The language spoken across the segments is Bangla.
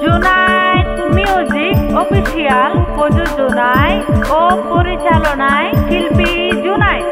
জুনায়েদ মিউজিক অফিসিয়াল প্রযোজনায় ও পরিচালনায় শিল্পী জুনায়েদ।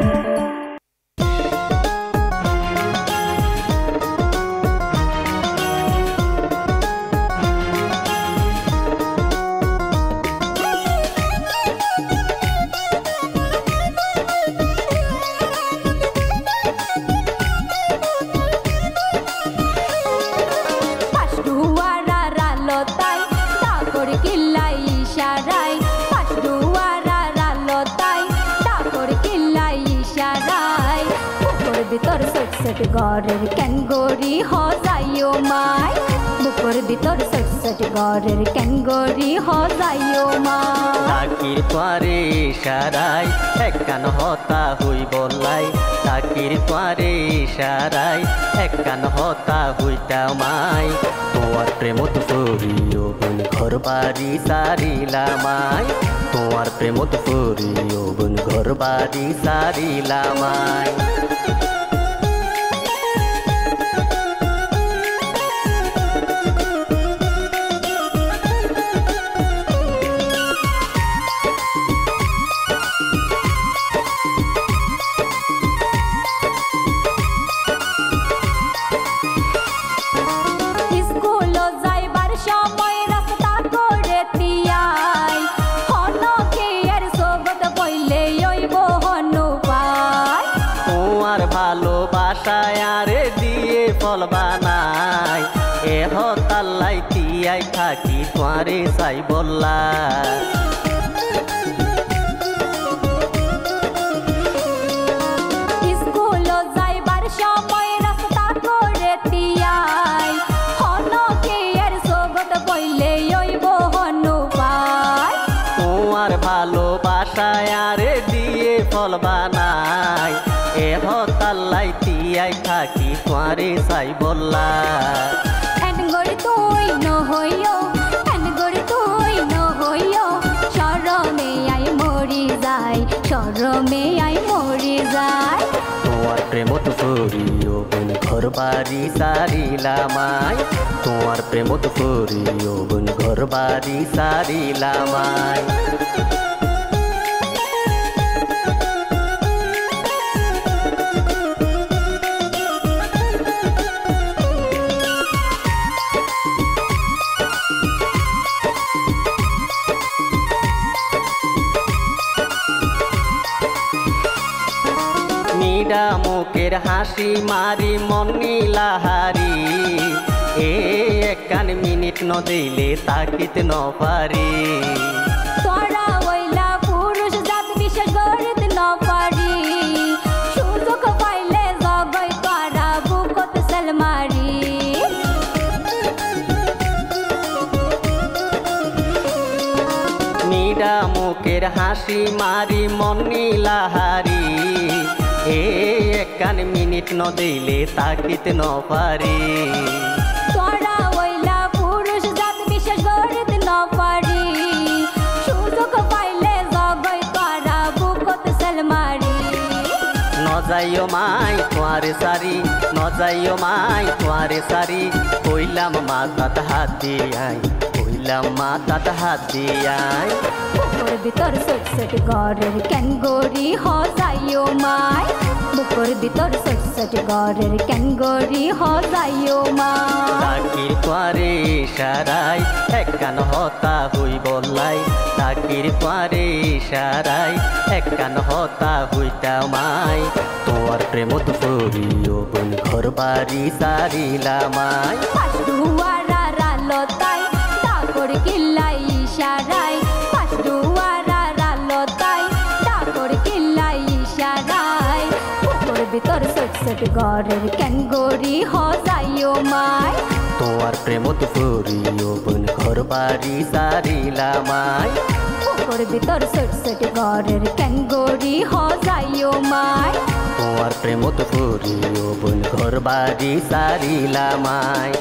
ভিতর সেট সেট ঘরের ক্যাঙ্গরি হজাইও মাই বুকুর ভিতর সেট সেট ঘরের ক্যাঙ্গরি হজাইও মাই তাকির তোয়ারে ইশারাই একখান হতা হই বললাই তাকির তোয়ারে ইশারাই একখান হতা হইতা মাই তোমার প্রেমত ফুরিও বোন ঘর বাড়ি সারিলামাই তোমার প্রেমত ফুরিও বোন ঘর বাড়ি সারিলামাই ভালোবাসায় আরে দিয়ে ফল বানাই এ হতাল্লাই তিয়াই থাকি তোয়ারে চাই বললা স্কুল যাইবার সময় রাস্তা করে তিয়াই হনকে এর সোগত বইলে ওইব হনু পাই তোমার ভালোবাসায় আরে দিয়ে ফল বানাই এ হতাল্লাই তিয়াই থাকি তোয়ারে চাই বললা এনগড়ি তুই নহইও এনগড়ি তুই নহইও শরমে আই মরি যায় শরমে আই মরি যায় তোমার প্রেমত ফুরিও বোন ঘর বাড়ি সারিলামাই তোমার প্রেমত ফুরিও বোন ঘর বাড়ি সারিলামাই নিডা মুখের হাসি মারি মন নীলাহারি এ একখান মিনিট ন দিলে তাকিত ন পারি তোরা ওইলা পুরুষ জাত বিশেষ গরিত ন পারি সুযোগ পাইলে জগই তোরা বুকত সেলমারি নিডা মুখের হাসি মারি মন নীলাহারি এ একখান মিনিট ন দিলে তাকিত ন পারি তোরা ওইলা পুরুষ জাত বিশেষ গরিত ন পারি সুযোগ পাইলে জগই তোরা বুকত সেলমারি নজাইও মাই তোয়ারে সারি নজাইও মাই তোয়ারে সারি কইলাম মাথাত হাত দিয়াই কইলাম মাথাত হাত দিয়াই বুকুর ভিতর সেট সেট ঘরের ক্যাঙ্গরি হজাইও মাই বুকুর ভিতর সেট সেট ঘরের ক্যাঙ্গরি হজাইও মাই তাকির তোয়ারে ইশারাই একখান হতা হই বললাই তাকির তোয়ারে ইশারাই একখান হতা হইতা মাই তোমার প্রেমত ফুরিও বোন ঘর বাড়ি সারিলামাই পাশদুয়ারা রালতাই ডাকর কিল্লাই ইশারাই পাশদুয়ারা রালতাই ডাকর কিল্লাই ইশারাই বুকুর ভিতর সেট সেট ঘরের ক্যাঙ্গরি হজাইও মাই তোমার প্রেমত ফুরিও বোন ঘর বাড়ি সারিলামাই বুকুর ভিতর সেট সেট ঘরের ক্যাঙ্গরি হজাইও মাই তোমার প্রেমত ফুরিও বোন ঘর বাড়ি সারিলামাই।